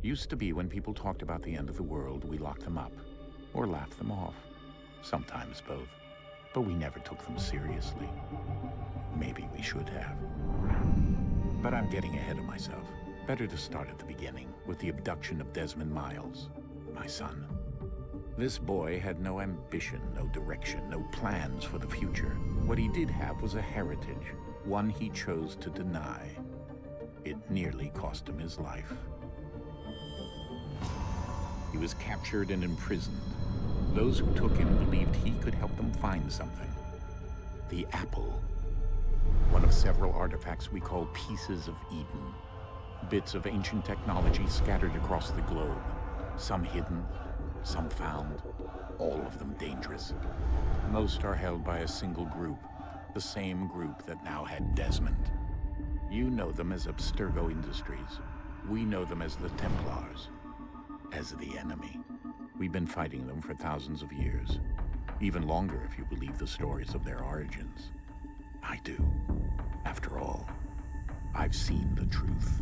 Used to be when people talked about the end of the world, we locked them up. Or laughed them off. Sometimes both. But we never took them seriously. Maybe we should have. But I'm getting ahead of myself. Better to start at the beginning, with the abduction of Desmond Miles, my son. This boy had no ambition, no direction, no plans for the future. What he did have was a heritage, one he chose to deny. It nearly cost him his life. He was captured and imprisoned. Those who took him believed he could help them find something. The apple. One of several artifacts we call pieces of Eden. Bits of ancient technology scattered across the globe. Some hidden, some found, all of them dangerous. Most are held by a single group, the same group that now had Desmond. You know them as Abstergo Industries. We know them as the Templars, as the enemy. We've been fighting them for thousands of years, even longer if you believe the stories of their origins. I do. After all, I've seen the truth.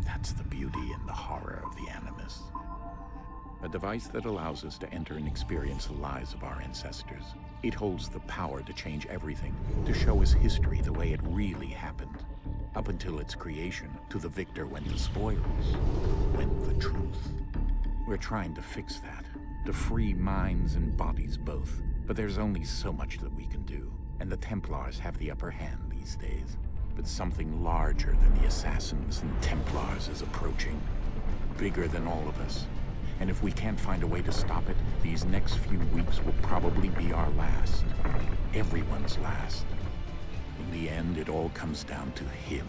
That's the beauty and the horror of the Animus. A device that allows us to enter and experience the lives of our ancestors. It holds the power to change everything, to show us history the way it really happened. Up until its creation, to the victor went the spoils, went the truth. We're trying to fix that, to free minds and bodies both. But there's only so much that we can do, and the Templars have the upper hand these days. But something larger than the Assassins and Templars is approaching, bigger than all of us. And if we can't find a way to stop it, these next few weeks will probably be our last. Everyone's last. In the end, it all comes down to him.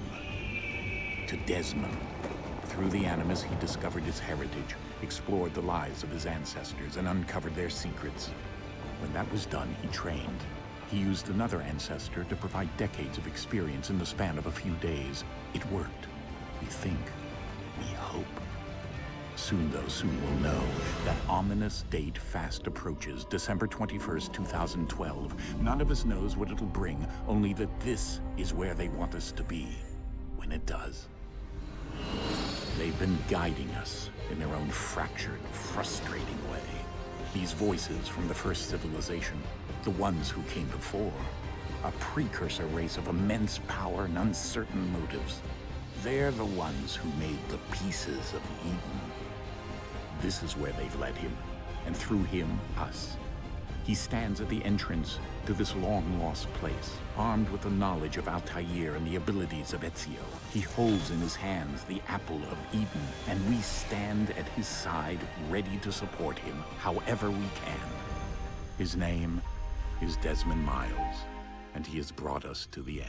To Desmond. Through the Animus, he discovered his heritage, explored the lives of his ancestors, and uncovered their secrets. When that was done, he trained. He used another ancestor to provide decades of experience in the span of a few days. It worked. We think. We hope. Soon, though, soon we'll know. That ominous date fast approaches, December 21st, 2012. None of us knows what it'll bring, only that this is where they want us to be, when it does. They've been guiding us in their own fractured, frustrating way. These voices from the first civilization, the ones who came before, a precursor race of immense power and uncertain motives. They're the ones who made the pieces of Eden. This is where they've led him, and through him, us. He stands at the entrance to this long-lost place, armed with the knowledge of Altair and the abilities of Ezio. He holds in his hands the apple of Eden, and we stand at his side, ready to support him however we can. His name is Desmond Miles, and he has brought us to the end.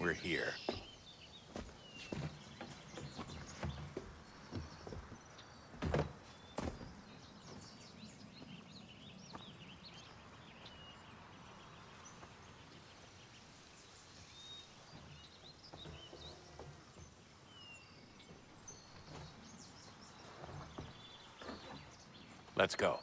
We're here. Let's go.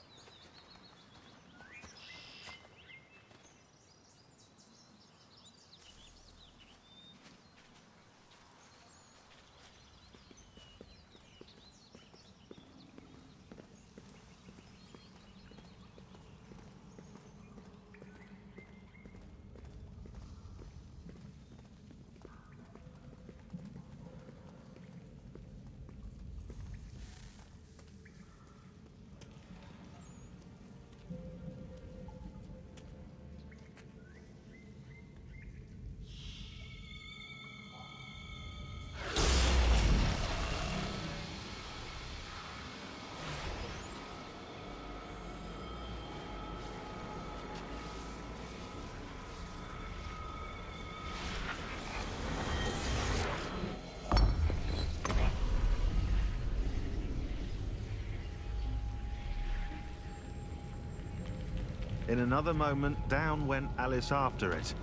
In another moment, down went Alice after it,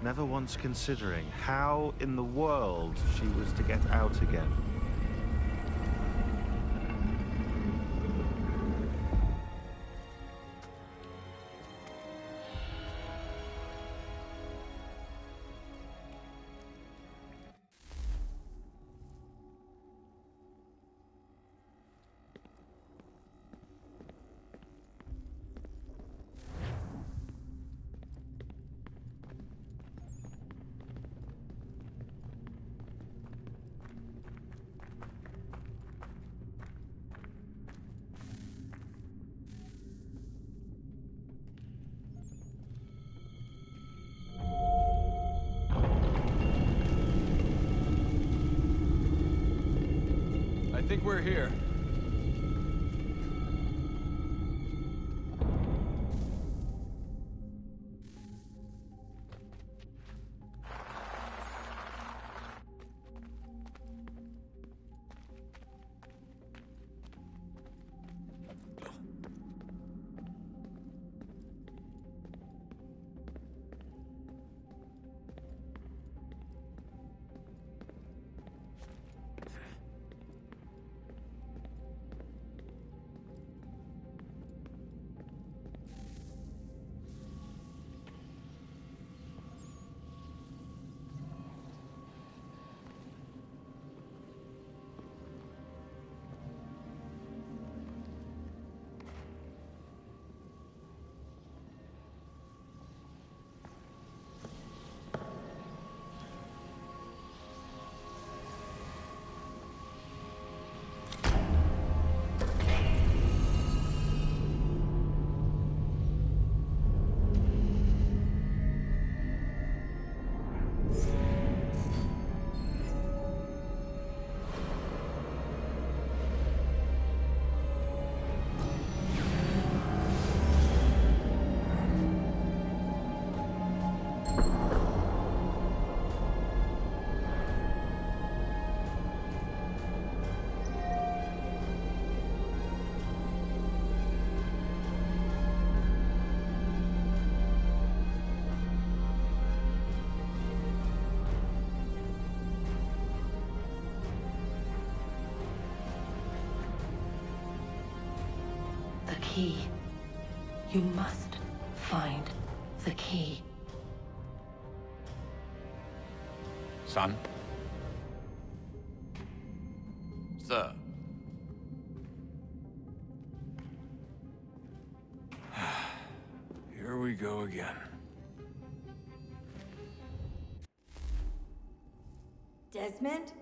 never once considering how in the world she was to get out again. I think we're here. The key. You must find the key. Son? Sir. Here we go again. Desmond?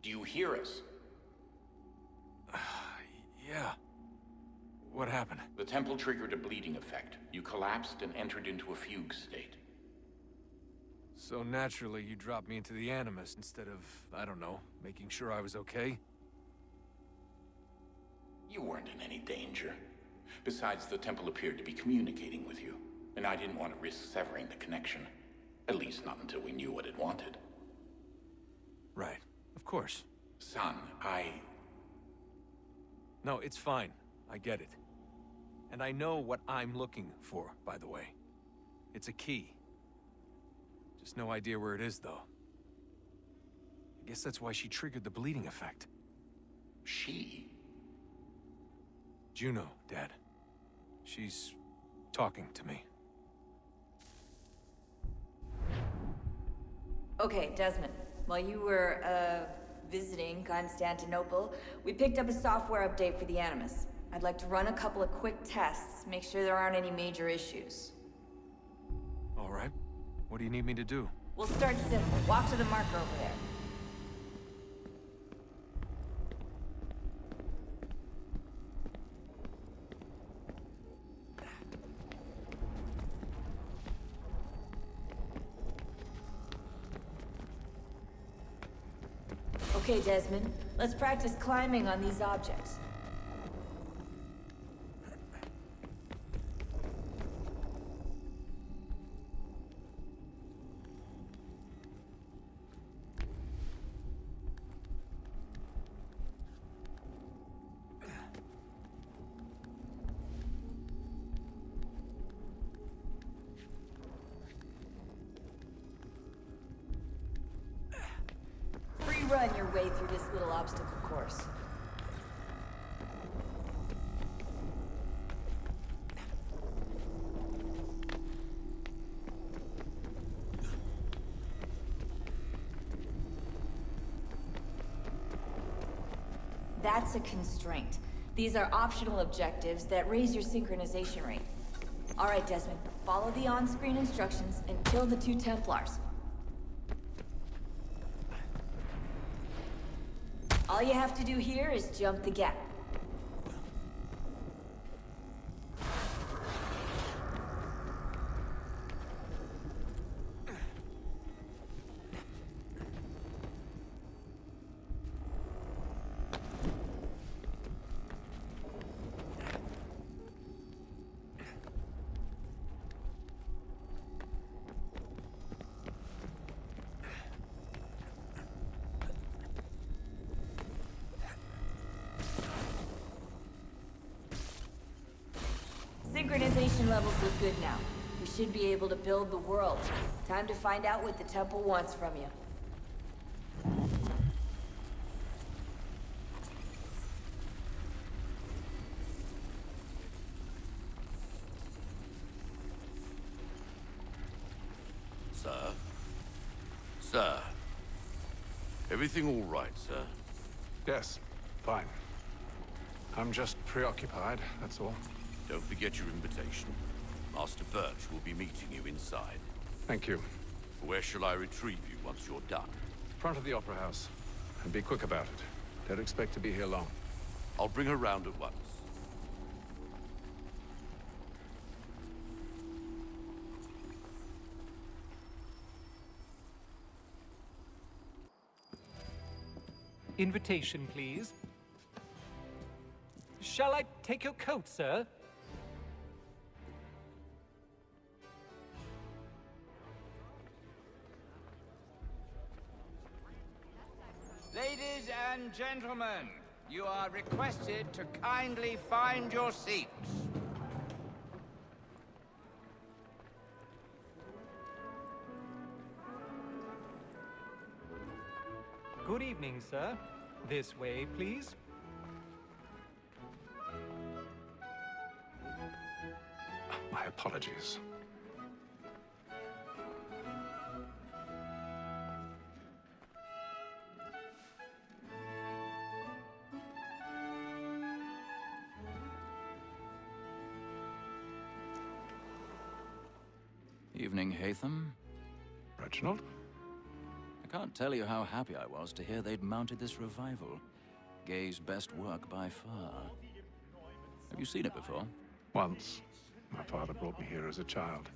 Do you hear us? Yeah. What happened? The temple triggered a bleeding effect. You collapsed and entered into a fugue state. So naturally, you dropped me into the Animus instead of, I don't know, making sure I was okay? You weren't in any danger. Besides, the temple appeared to be communicating with you, and I didn't want to risk severing the connection. At least not until we knew what it wanted. Right. Of course. Son, No, it's fine. I get it. And I know what I'm looking for, by the way. It's a key. Just no idea where it is, though. I guess that's why she triggered the bleeding effect. She? Juno, Dad. She's talking to me. Okay, Desmond. While you were, visiting Constantinople, we picked up a software update for the Animus. I'd like to run a couple of quick tests, make sure there aren't any major issues. All right. What do you need me to do? We'll start simple. Walk to the marker over there. Okay, Desmond. Let's practice climbing on these objects. run your way through this little obstacle course. That's a constraint. These are optional objectives that raise your synchronization rate. All right, Desmond, follow the on-screen instructions and kill the 2 Templars. All you have to do here is jump the gap. Synchronization levels look good now. We should be able to build the world. Time to find out what the temple wants from you. Sir? Sir? Everything all right, sir? Yes, fine. I'm just preoccupied, that's all. Don't forget your invitation. Master Birch will be meeting you inside. Thank you. Where shall I retrieve you once you're done? Front of the Opera House. And be quick about it. Don't expect to be here long. I'll bring her round at once. Invitation, please. Shall I take your coat, sir? Ladies and gentlemen, you are requested to kindly find your seats. Good evening, sir. This way, please. My apologies. Evening, Haytham. Reginald? I can't tell you how happy I was to hear they'd mounted this revival. Gay's best work by far. Have you seen it before? Once. My father brought me here as a child.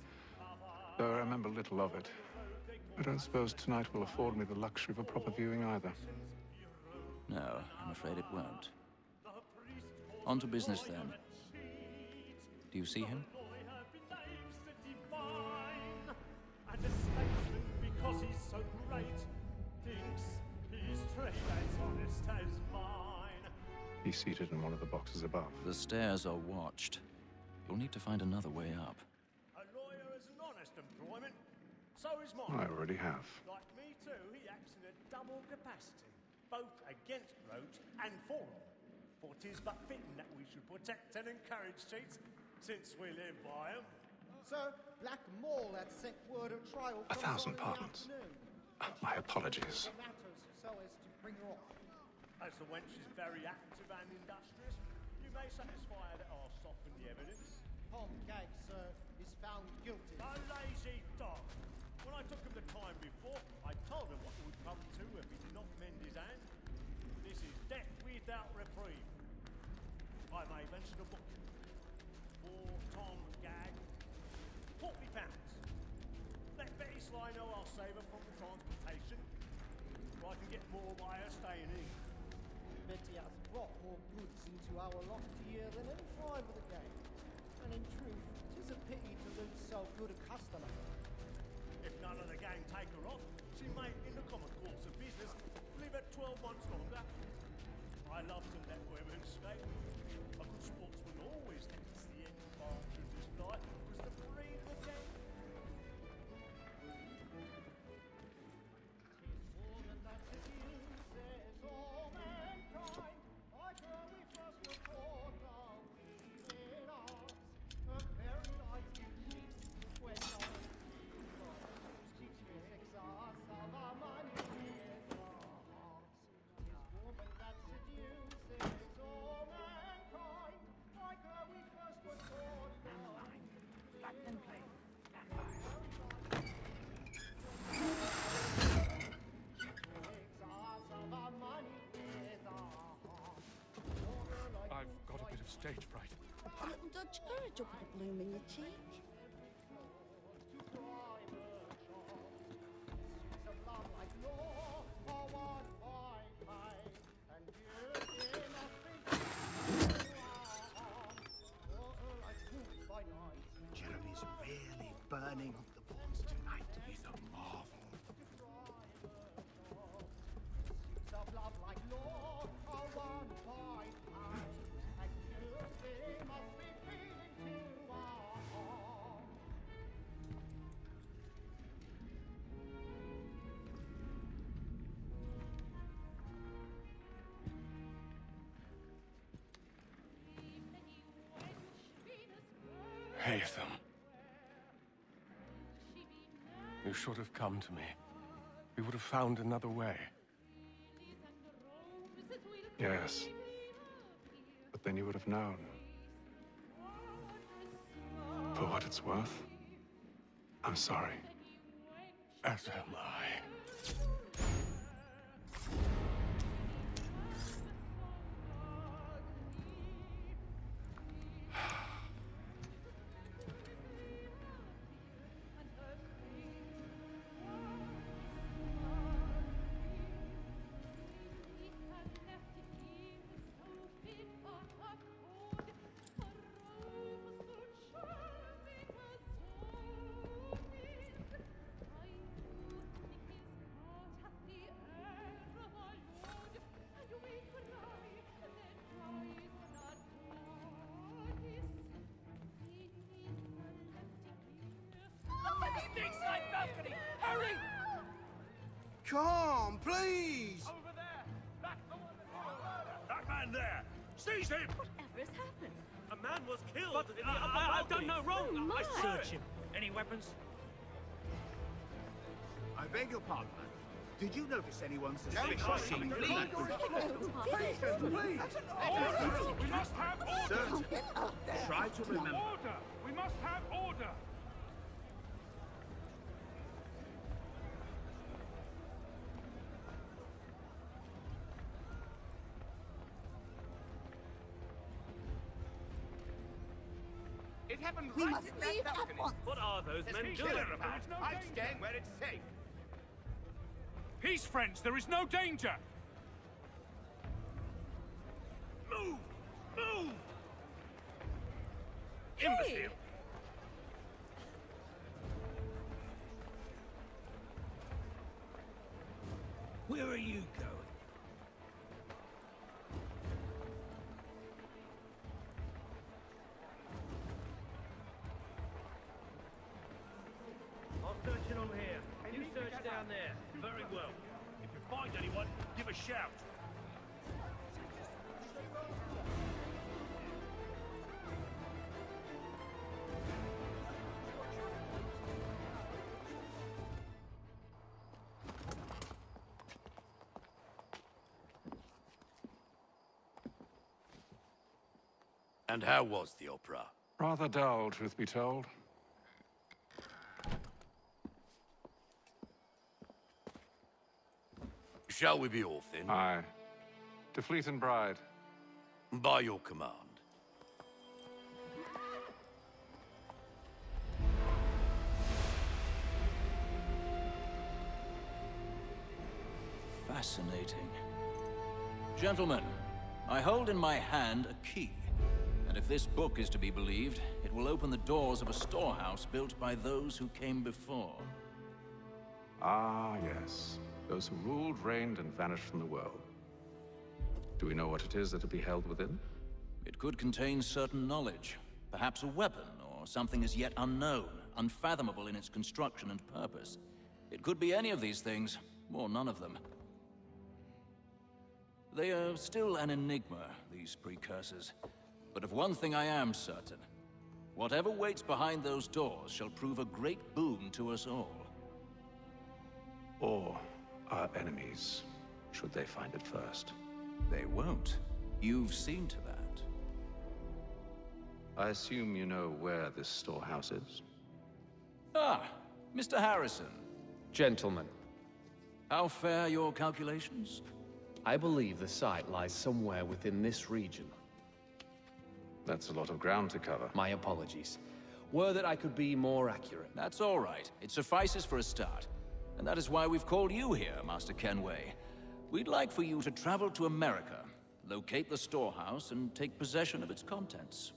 Though I remember little of it. I don't suppose tonight will afford me the luxury of a proper viewing either. No, I'm afraid it won't. On to business then. Do you see him? And a statesman, because he's so great, thinks his trade as honest as mine. He's seated in one of the boxes above. The stairs are watched. You'll need to find another way up. A lawyer is an honest employment, so is mine. I already have. Like me too, he acts in a double capacity, both against roads and for them. For 'tis but fitting that we should protect and encourage cheats, since we live by 'em. Sir, Black Mall had sent word of trial. 1,000 pardons. My apologies. Matters so as to bring her off. As the wench is very active and industrious, you may satisfy her that I'll soften the evidence. Tom Gag, sir, is found guilty. A lazy dog. When I took him the time before, I told him what would come to if he did not mend his hand. This is death without reprieve. I may venture to book him. For Tom Gag, £40. Let Betty Sly know I'll save her from the transportation. Or I can get more by her staying in. Betty has brought more goods into our loft here than any five of the gang. And in truth, 'tis a pity to lose so good a customer. If none of the gang take her off, she may, in the common course of business, live at 12 months longer. I love to let women escape. A good sportsman always thinks the end part of his life was the breed of the gang. stage fright. A little Dutch courage up with a bloom in your cheek. Jeremy's really burning up the boards tonight. He's a marvel. Haytham. You should have come to me. We would have found another way. Yes. But then you would have known. For what it's worth, I'm sorry. As am I. Hurry! Come, please! Over there! That man there! Seize him! Whatever has happened? A man was killed! But I've done no wrong! Oh, I my. search him! Any weapons? I beg your pardon, man. Did you notice anyone suspicious coming through that door? Please! We must have order! Sir, try to remember. Order! We must have order! It happened We right must in that leave at balcony. once. What are those men There's doing? killer about. I'm staying where it's safe. Peace, friends! There is no danger! Move! Move! Imbecile! Where are you going? I'm searching on here. You search down there. Very well. If you find anyone, give a shout. And how was the opera? Rather dull, truth be told. Shall we be off then? Aye. To Fleet and Bride. By your command. Fascinating. Gentlemen, I hold in my hand a key. And if this book is to be believed, it will open the doors of a storehouse built by those who came before. Ah, yes. Those who ruled, reigned, and vanished from the world. Do we know what it is that will be held within? It could contain certain knowledge. Perhaps a weapon, or something as yet unknown, unfathomable in its construction and purpose. It could be any of these things, or none of them. They are still an enigma, these precursors. But of one thing I am certain. Whatever waits behind those doors shall prove a great boon to us all. Or our enemies, should they find it first. They won't. You've seen to that. I assume you know where this storehouse is? Ah, Mr. Harrison. Gentlemen, How fare your calculations? I believe the site lies somewhere within this region. That's a lot of ground to cover. My apologies. Were that I could be more accurate. That's all right. It suffices for a start. And that is why we've called you here, Master Kenway. We'd like for you to travel to America, locate the storehouse, and take possession of its contents.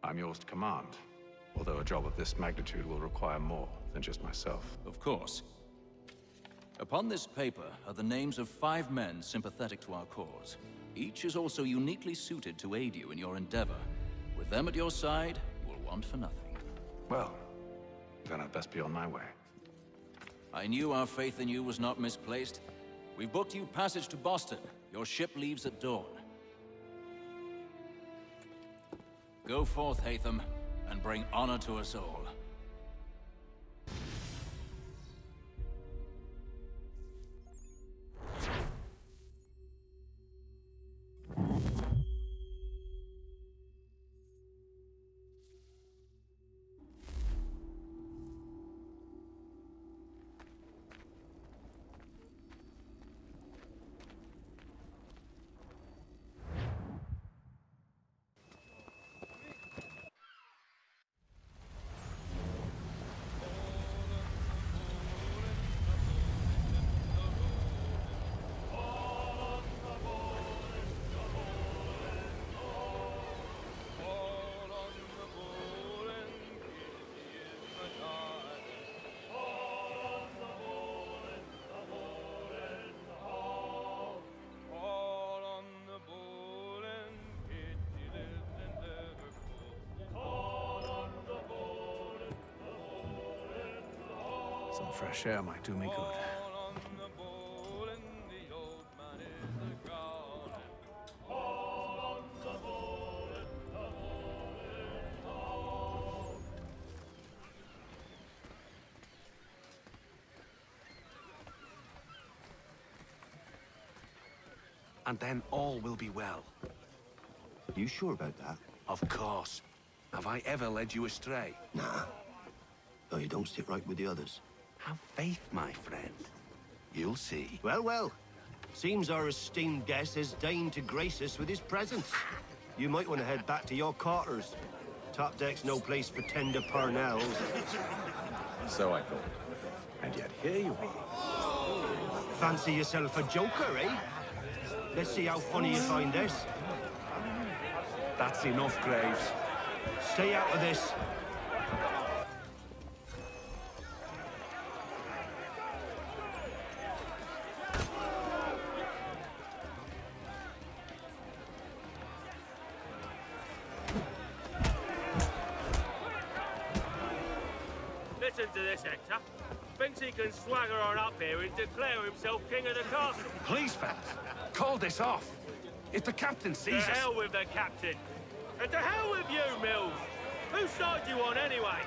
I'm yours to command. Although a job of this magnitude will require more than just myself. Of course. Upon this paper are the names of 5 men sympathetic to our cause. Each is also uniquely suited to aid you in your endeavor. With them at your side, you will want for nothing. Well, then I'd best be on my way. I knew our faith in you was not misplaced. We've booked you passage to Boston. Your ship leaves at dawn. Go forth, Haytham, and bring honor to us all. Some fresh air might do me good. And then all will be well. You sure about that? Of course. Have I ever led you astray? Nah. Though you don't sit right with the others. Have faith, my friend. You'll see. Well, well. Seems our esteemed guest has deigned to grace us with his presence. You might want to head back to your quarters. Top deck's no place for tender parnells. So I thought. And yet here you are. Fancy yourself a joker, eh? Let's see how funny you find this. That's enough, Graves. Stay out of this. Listen to this, Hector. Thinks he can swagger on up here and declare himself king of the castle. Please, fellas, call this off. If the captain sees us... To hell with the captain. And to hell with you, Mills. Whose side you on, anyway?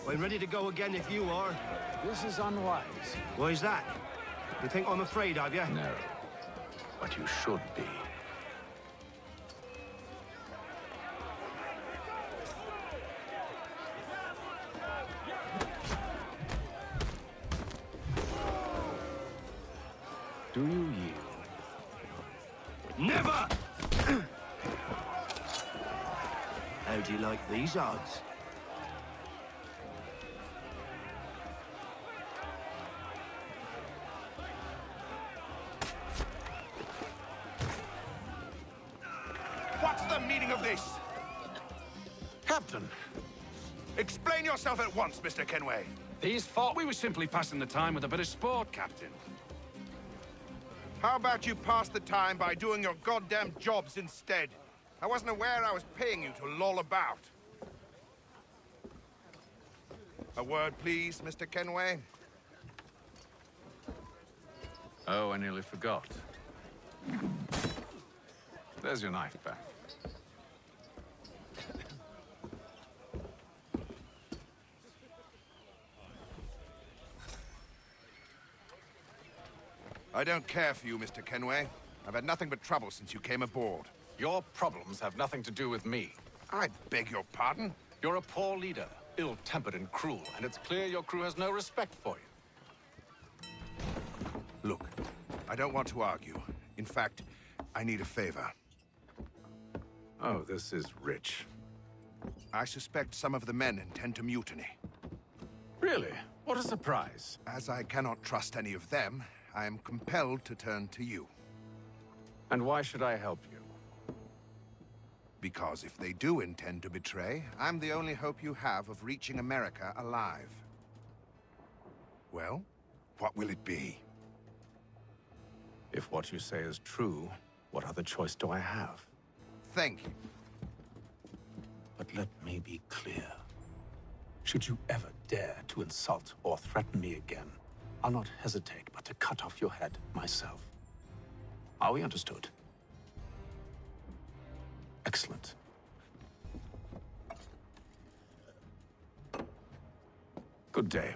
I'm ready to go again if you are. This is unwise. Why's that? You think I'm afraid of you? No. But you should be. Do you yield? Never! How do you like these odds? What's the meaning of this? Captain, explain yourself at once, Mr. Kenway. These thought we were simply passing the time with a bit of sport, Captain. How about you pass the time by doing your goddamn jobs instead? I wasn't aware I was paying you to loll about. A word, please, Mr. Kenway. Oh, I nearly forgot. There's your knife back. I don't care for you, Mr. Kenway. I've had nothing but trouble since you came aboard. Your problems have nothing to do with me. I beg your pardon? You're a poor leader, ill-tempered and cruel, and it's clear your crew has no respect for you. Look, I don't want to argue. In fact, I need a favor. Oh, this is rich. I suspect some of the men intend to mutiny. Really? What a surprise. As I cannot trust any of them, I am compelled to turn to you. And why should I help you? Because if they do intend to betray, I'm the only hope you have of reaching America alive. Well, what will it be? If what you say is true, what other choice do I have? Thank you. But let me be clear. Should you ever dare to insult or threaten me again, I'll not hesitate but to cut off your head myself. Are we understood? Excellent. Good day.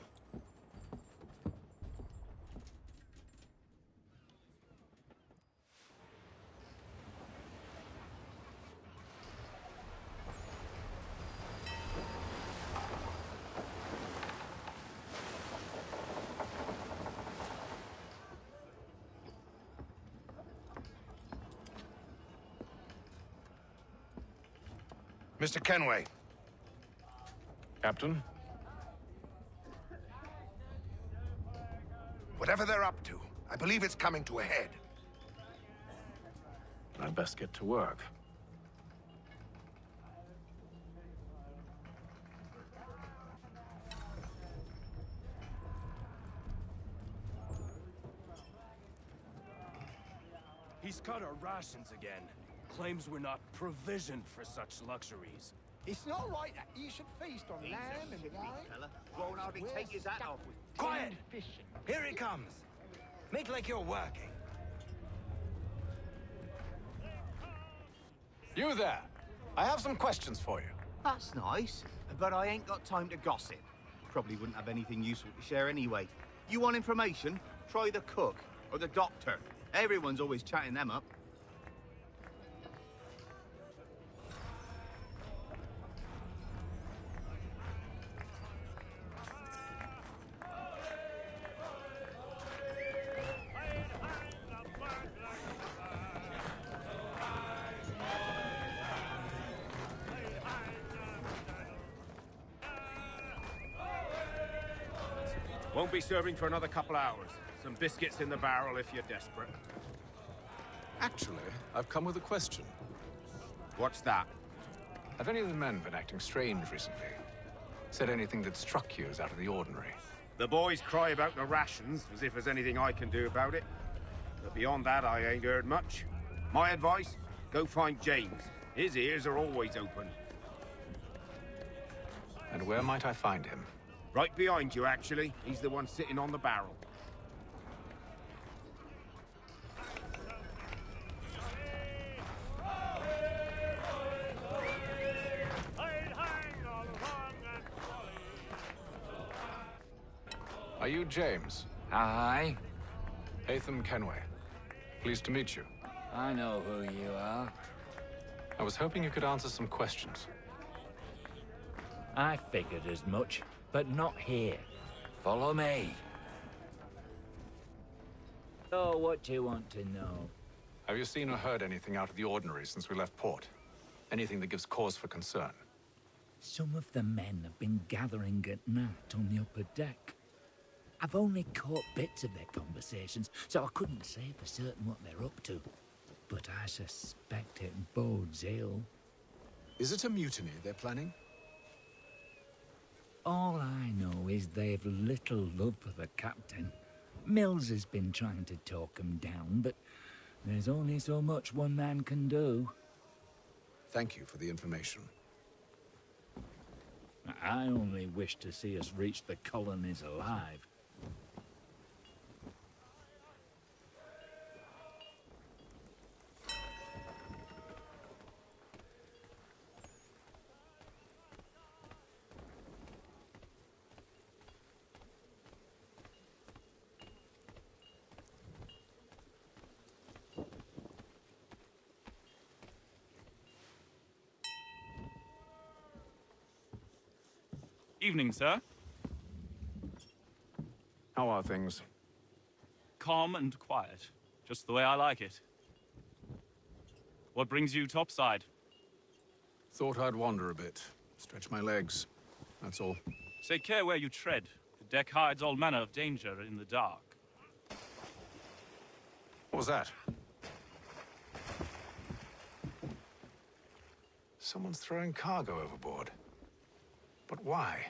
Mr. Kenway. Captain? Whatever they're up to, I believe it's coming to a head. I'd best get to work. He's cut our rations again. Claims we're not provisioned for such luxuries. It's not right that you should feast on lamb and wine. Won't hardly take his hat off with Quiet! Here he comes. Make like you're working. You there! I have some questions for you. That's nice, but I ain't got time to gossip. Probably wouldn't have anything useful to share anyway. You want information? Try the cook or the doctor. Everyone's always chatting them up. Won't be serving for another couple hours. Some biscuits in the barrel if you're desperate. Actually, I've come with a question. What's that? Have any of the men been acting strange recently? Said anything that struck you as out of the ordinary? The boys cry about the rations, as if there's anything I can do about it. But beyond that, I ain't heard much. My advice? Go find James. His ears are always open. And where might I find him? Right behind you, actually. He's the one sitting on the barrel. Are you James? Aye. Haytham Kenway. Pleased to meet you. I know who you are. I was hoping you could answer some questions. I figured as much, but not here. Follow me. Oh, what do you want to know? Have you seen or heard anything out of the ordinary since we left port? Anything that gives cause for concern? Some of the men have been gathering at night on the upper deck. I've only caught bits of their conversations, so I couldn't say for certain what they're up to. But I suspect it bodes ill. Is it a mutiny they're planning? All I know is they've little love for the captain. Mills has been trying to talk him down, but there's only so much one man can do. Thank you for the information. I only wish to see us reach the colonies alive. Evening, sir. How are things? Calm and quiet. Just the way I like it. What brings you topside? Thought I'd wander a bit. Stretch my legs. That's all. Take care where you tread. The deck hides all manner of danger in the dark. What was that? Someone's throwing cargo overboard. But why?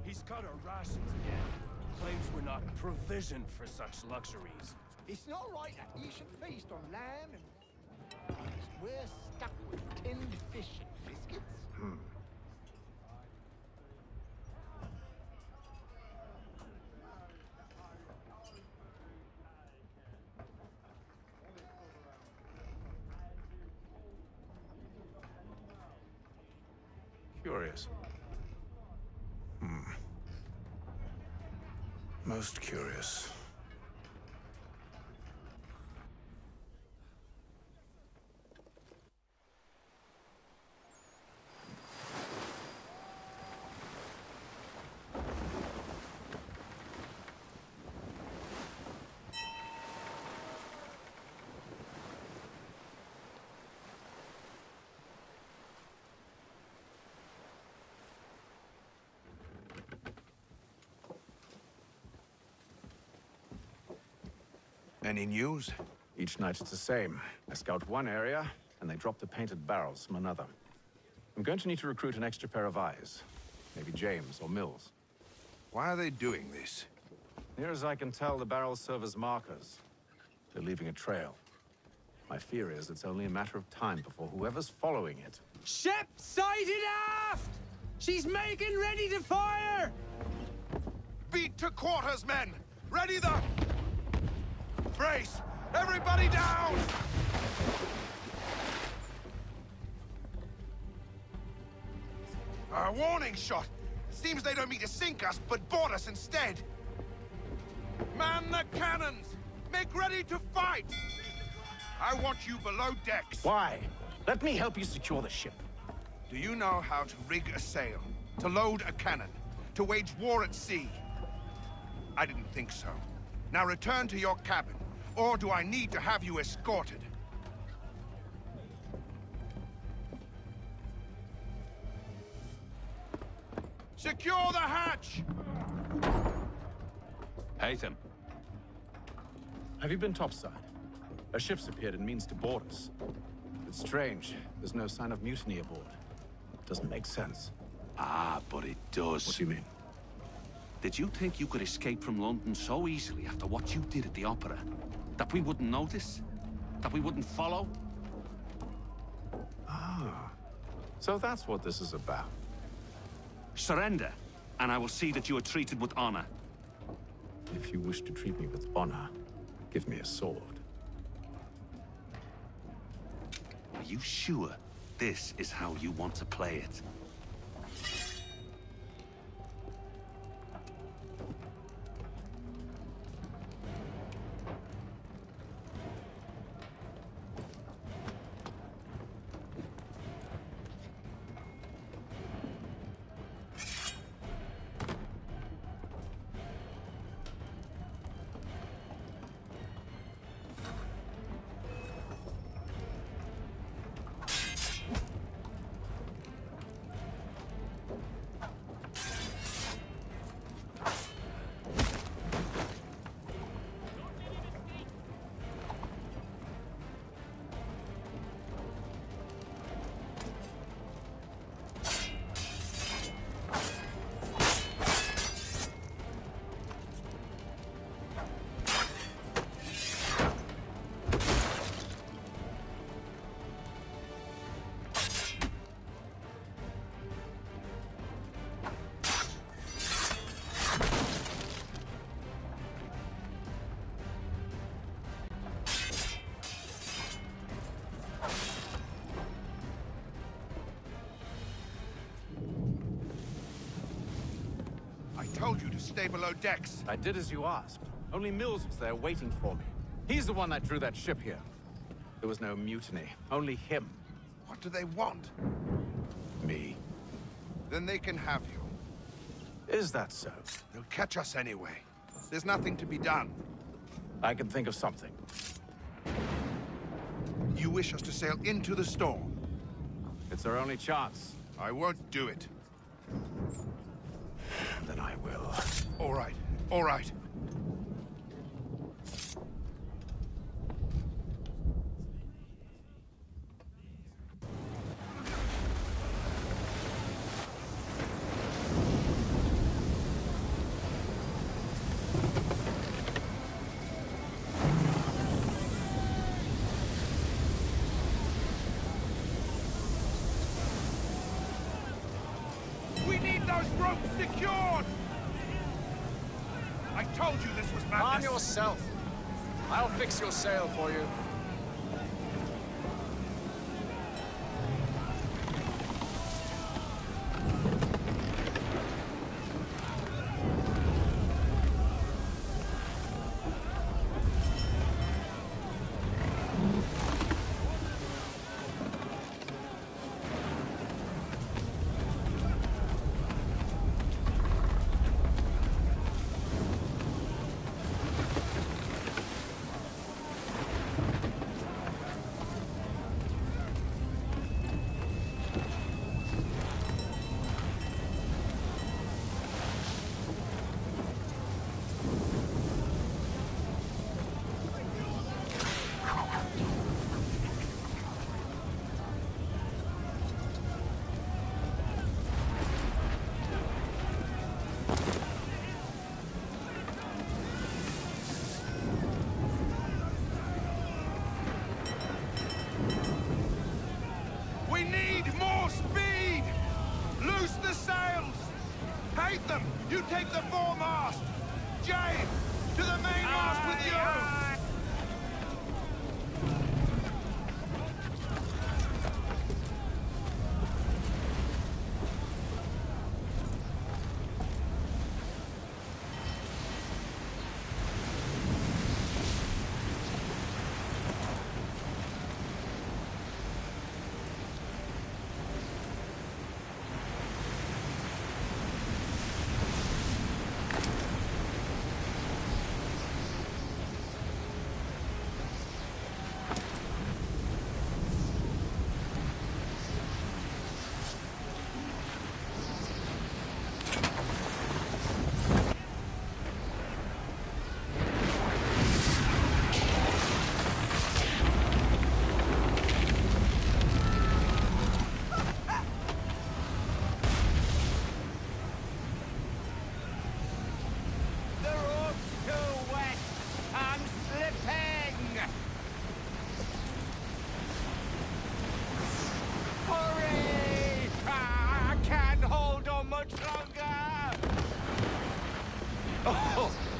He's cut our rations again. Claims we're not provisioned for such luxuries. It's not right that you should feast on lamb and... We're stuck with tinned fish and biscuits. Curious. Most curious. Any news? Each night it's the same. I scout one area, and they drop the painted barrels from another. I'm going to need to recruit an extra pair of eyes. Maybe James or Mills. Why are they doing this? Near as I can tell, the barrels serve as markers. They're leaving a trail. My fear is it's only a matter of time before whoever's following it... Ship sighted aft! She's making ready to fire! Beat to quarters, men! Ready the... Brace! Everybody down! A warning shot! Seems they don't mean to sink us, but board us instead! Man the cannons! Make ready to fight! I want you below decks. Why? Let me help you secure the ship. Do you know how to rig a sail? To load a cannon? To wage war at sea? I didn't think so. Now return to your cabin. Or do I need to have you escorted? Secure the hatch! Haytham. Have you been topside? A ship's appeared and means to board us. It's strange. There's no sign of mutiny aboard. Doesn't make sense. Ah, but it does. What do you mean? Did you think you could escape from London so easily after what you did at the Opera? That we wouldn't notice? That we wouldn't follow? Ah. So that's what this is about. Surrender, and I will see that you are treated with honor. If you wish to treat me with honor, give me a sword. Are you sure this is how you want to play it? told you to stay below decks. I did as you asked. Only Mills was there waiting for me. He's the one that drew that ship here. There was no mutiny, only him. What do they want? Me. Then they can have you. Is that so? They'll catch us anyway. There's nothing to be done. I can think of something. You wish us to sail into the storm? It's our only chance. I won't do it. Then I will. All right, all right. Secured! I told you this was madness. Calm yourself. I'll fix your sail for you. We need more speed! Loose the sails! Haytham, you take the foremast! James, to the mainmast with you!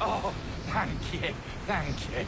Oh, thank you, thank you.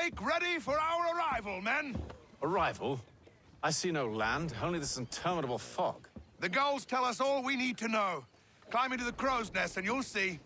Make ready for our arrival, men! Arrival? I see no land, only this interminable fog. The gulls tell us all we need to know. Climb into the crow's nest and you'll see.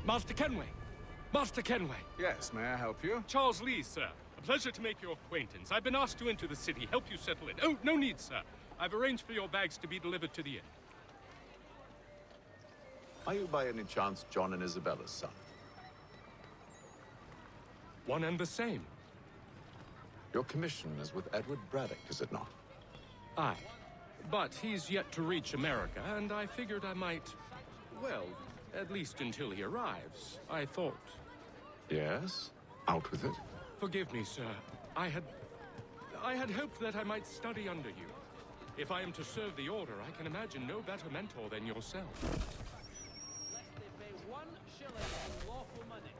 Master Kenway! Master Kenway! Yes, may I help you? Charles Lee, sir. A pleasure to make your acquaintance. I've been asked to enter the city, help you settle in. Oh, no need, sir. I've arranged for your bags to be delivered to the inn. Are you by any chance John and Isabella's son? One and the same. Your commission is with Edward Braddock, is it not? Aye. But he's yet to reach America, and I figured I might... well, at least until he arrives, I thought. Yes? Out with it. Forgive me, sir. I had hoped that I might study under you. If I am to serve the Order, I can imagine no better mentor than yourself. Lest they pay 1 shilling in lawful money.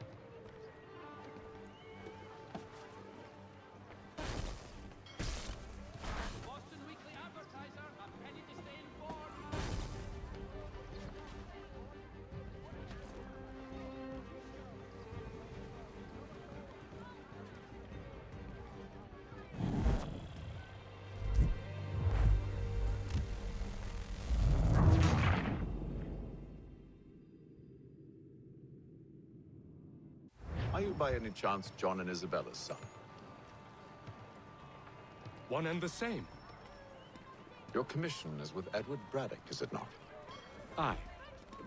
Boston Weekly Advertiser, a penny to stay informed. Are you by any chance John and Isabella's son? One and the same. Your commission is with Edward Braddock, is it not? Aye.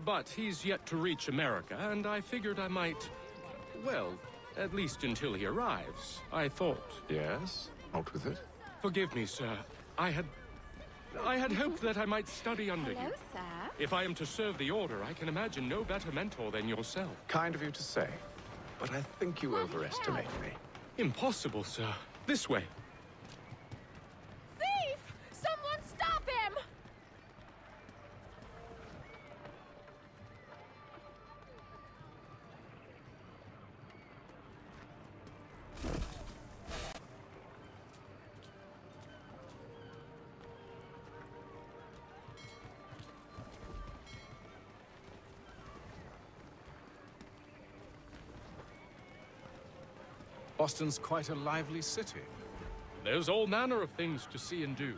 But he's yet to reach America, and I figured I might... well, at least until he arrives, I thought. Yes? Out with it. Forgive me, sir. I had hoped that I might study under Hello, you. sir. If I am to serve the Order, I can imagine no better mentor than yourself. Kind of you to say, but I think you overestimate me. Impossible, sir. This way. Thief! Someone stop him! Boston's quite a lively city. There's all manner of things to see and do.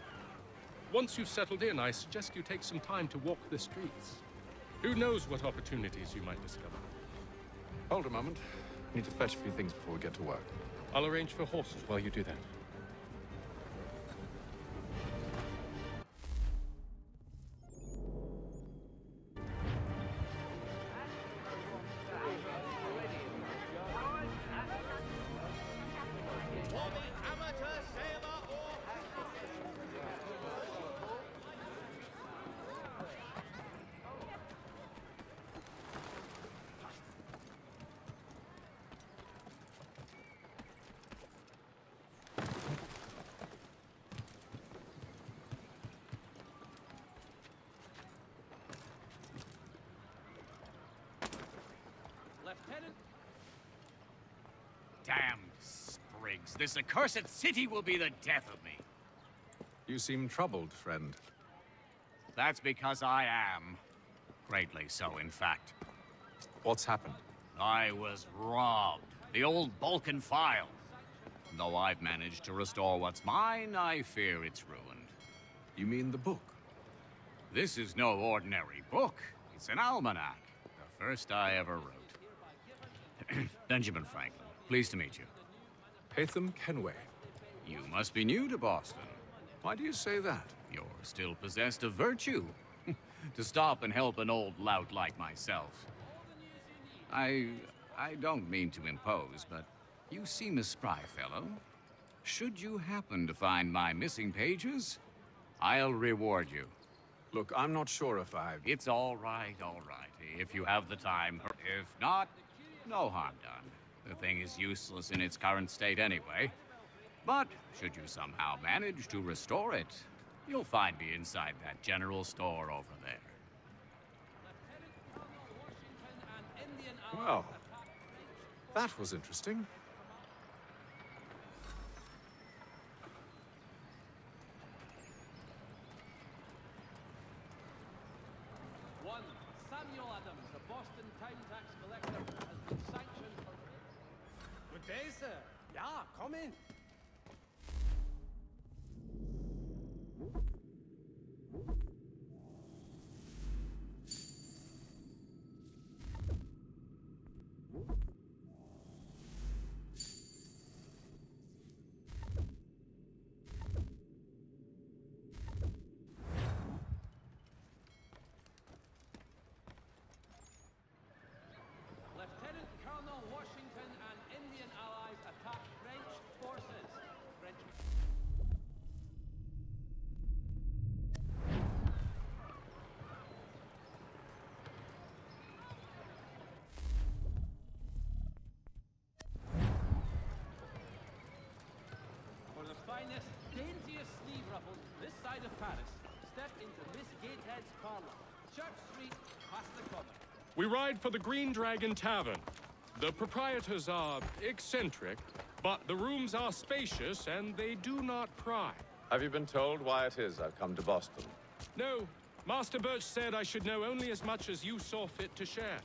Once you've settled in, I suggest you take some time to walk the streets. Who knows what opportunities you might discover. Hold a moment. I need to fetch a few things before we get to work. I'll arrange for horses while you do that. Lieutenant. Damn sprigs. This accursed city will be the death of me. You seem troubled, friend. That's because I am. Greatly so, in fact. What's happened? I was robbed. The old Balkan file. Though I've managed to restore what's mine, I fear it's ruined. You mean the book? This is no ordinary book. It's an almanac. The first I ever wrote. Benjamin Franklin, pleased to meet you. Haytham Kenway. You must be new to Boston. Why do you say that? You're still possessed of virtue. To stop and help an old lout like myself. I don't mean to impose, but you seem a spry fellow. Should you happen to find my missing pages, I'll reward you. Look, I'm not sure if I... It's all right, if you have the time. If not, no harm done. The thing is useless in its current state anyway. But should you somehow manage to restore it, you'll find me inside that general store over there. Well, that was interesting. One, Samuel Adams, the Boston Town Tax Collector, has been sanctioned for... Good day, sir. Yeah, come in. Lieutenant Colonel Washington and Indian allies attack French forces. French... For the finest, daintiest sleeve ruffles this side of Paris, step into Miss Gatehead's parlor. Church Street, past the common. We ride for the Green Dragon Tavern. The proprietors are eccentric, but the rooms are spacious and they do not pry. Have you been told why it is I've come to Boston? No, Master Birch said I should know only as much as you saw fit to share.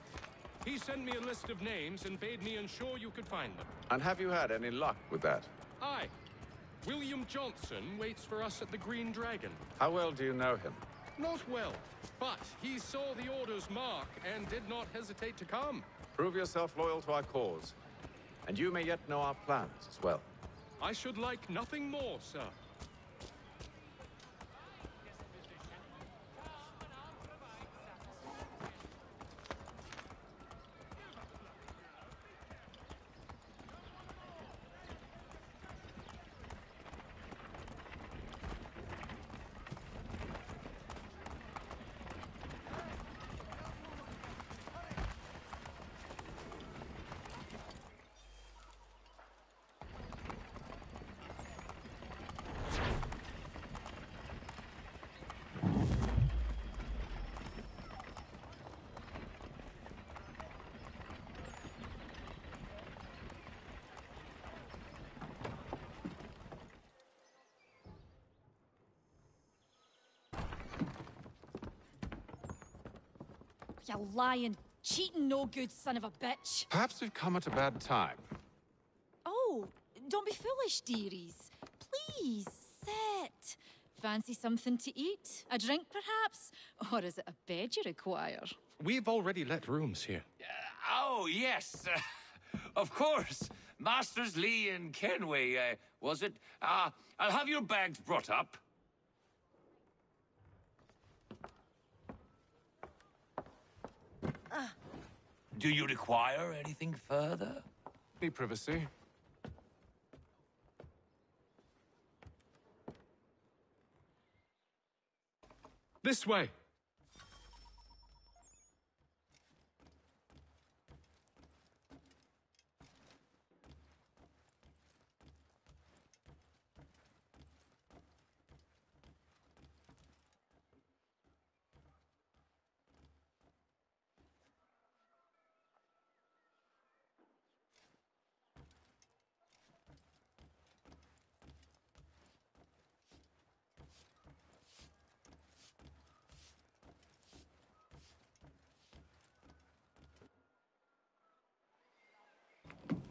He sent me a list of names and bade me ensure you could find them. And have you had any luck with that? Aye. William Johnson waits for us at the Green Dragon. How well do you know him? Not well, but he saw the order's mark and did not hesitate to come. Prove yourself loyal to our cause, and you may yet know our plans as well. I should like nothing more, sir. You lying, cheating, no good son of a bitch. Perhaps we've come at a bad time. Oh, don't be foolish, dearies. Please, sit. Fancy something to eat? A drink, perhaps? Or is it a bed you require? We've already let rooms here. Oh, yes. Of course. Masters Lee and Kenway, was it? I'll have your bags brought up. Do you require anything further? Any privacy? This way.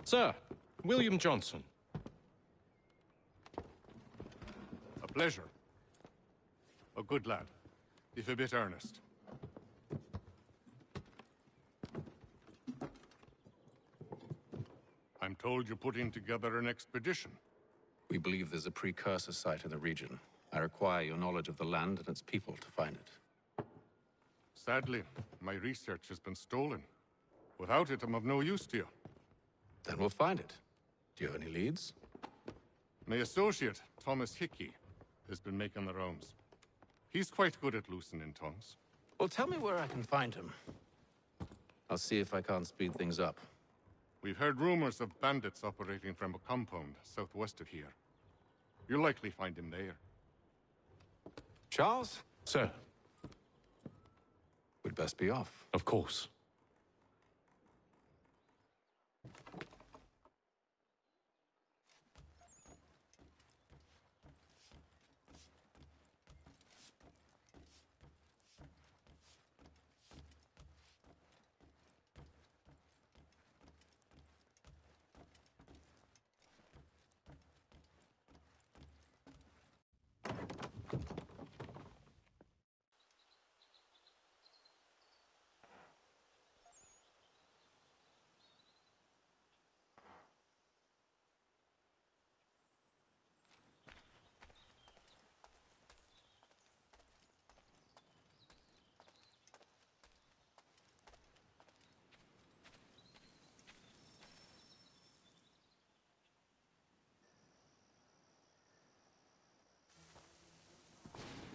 Sir, William Johnson. A pleasure. A good lad, if a bit earnest. I'm told you're putting together an expedition. We believe there's a precursor site in the region. I require your knowledge of the land and its people to find it. Sadly, my research has been stolen. Without it, I'm of no use to you. Then we'll find it. Do you have any leads? My associate, Thomas Hickey, has been making the rounds. He's quite good at loosening tongues. Well, tell me where I can find him. I'll see if I can't speed things up. We've heard rumors of bandits operating from a compound southwest of here. You'll likely find him there. Charles? Sir. We'd best be off. Of course.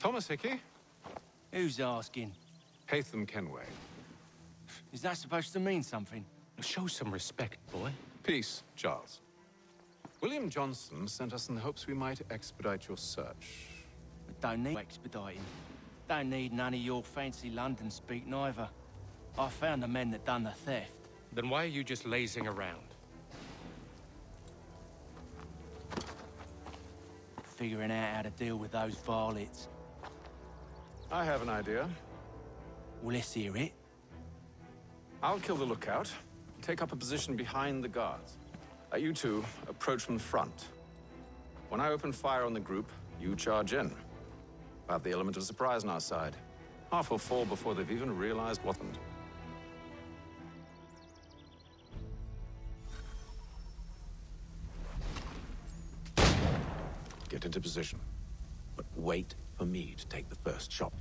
Thomas Hickey? Who's asking? Haytham Kenway. Is that supposed to mean something? Show some respect, boy. Peace, Charles. William Johnson sent us in the hopes we might expedite your search. We don't need expediting. Don't need none of your fancy London speak neither. I found the men that done the theft. Then why are you just lazing around? Figuring out how to deal with those varlets. I have an idea. Well, let's hear it. I'll kill the lookout. Take up a position behind the guards. You two approach from the front. When I open fire on the group, you charge in. We'll have the element of surprise on our side. Half will fall before they've even realized what happened. Get into position. But wait for me to take the first shot.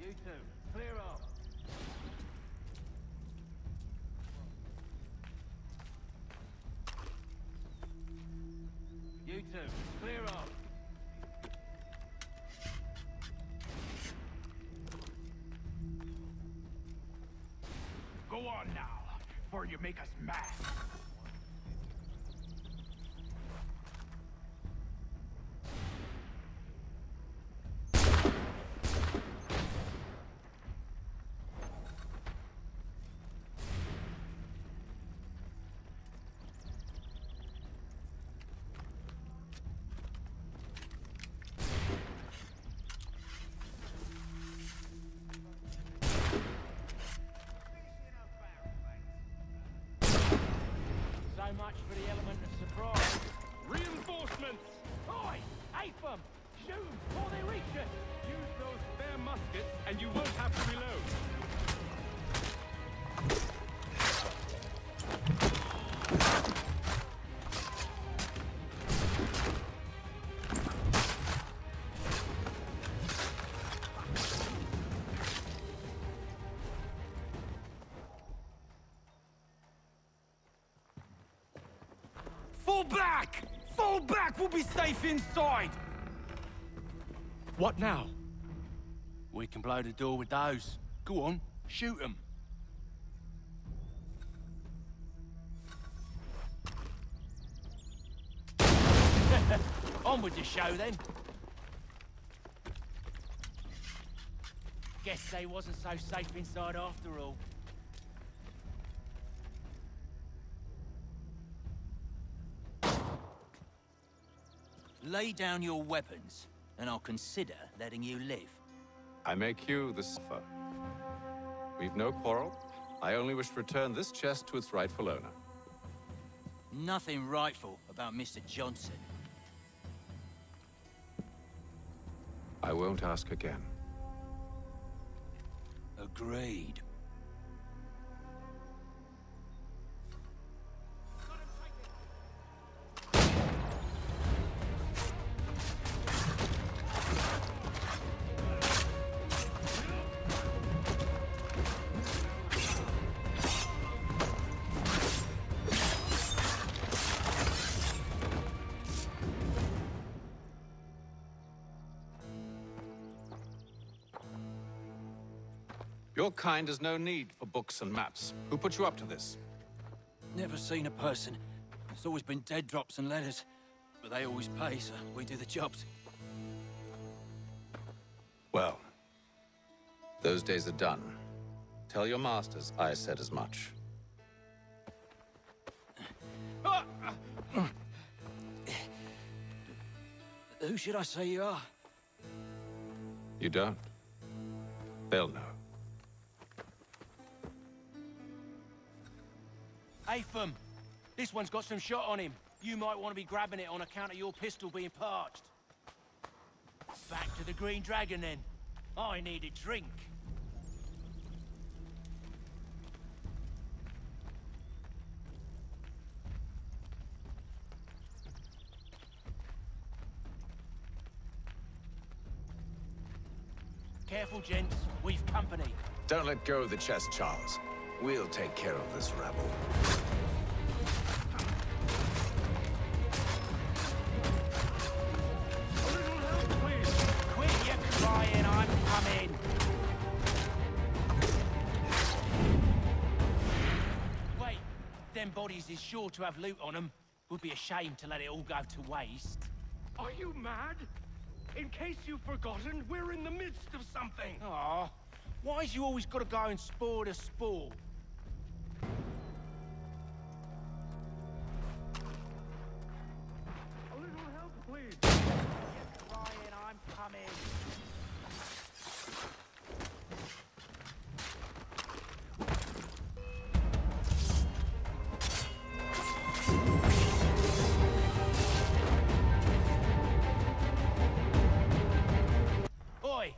You two, clear off. You two, clear off. Go on now, before you make us mad. So much for the element of surprise. Reinforcements! Oi! Haytham! Shoot 'em before they reach us! Use those spare muskets, and you won't have to reload. Fall back! Fall back! We'll be safe inside! What now? We can blow the door with those. Go on, shoot them. On with the show, then. Guess they wasn't so safe inside after all. Lay down your weapons, and I'll consider letting you live. I make you the suffer. We've no quarrel. I only wish to return this chest to its rightful owner. Nothing rightful about Mr. Johnson. I won't ask again. Agreed. Your kind has no need for books and maps. Who put you up to this? Never seen a person. It's always been dead drops and letters. But they always pay, so we do the jobs. Well, those days are done. Tell your masters I said as much. Who should I say you are? You don't. They'll know. Haytham, this one's got some shot on him. You might want to be grabbing it on account of your pistol being parched. Back to the Green Dragon, then. I need a drink. Careful, gents. We've company. Don't let go of the chest, Charles. We'll take care of this rabble. Quit your crying, I'm coming. Wait, them bodies is sure to have loot on them. Would be a shame to let it all go to waste. Are you mad? In case you've forgotten, we're in the midst of something. Aw, why's you always gotta go and spoil the sport? A little help, please. You're crying, I'm coming. Oi!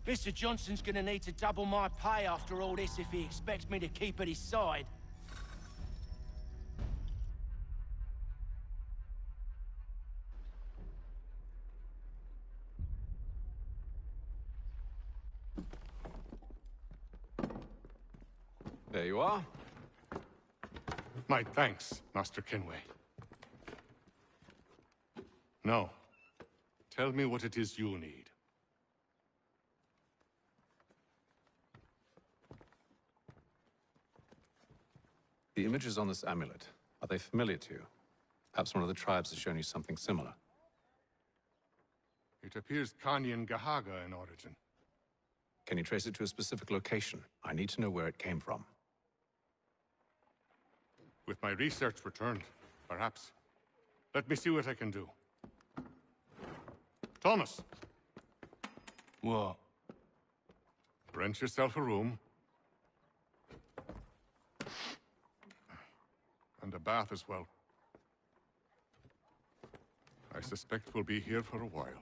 Mr. Johnson's gonna need to double my pay after all this if he expects me to keep at his side. There you are. My thanks, Master Kenway. Now, tell me what it is you need. The images on this amulet, are they familiar to you? Perhaps one of the tribes has shown you something similar. It appears Kanyan Gahaga in origin. Can you trace it to a specific location? I need to know where it came from. With my research returned, perhaps. Let me see what I can do. Thomas! What? Rent yourself a room. And a bath as well. I suspect we'll be here for a while.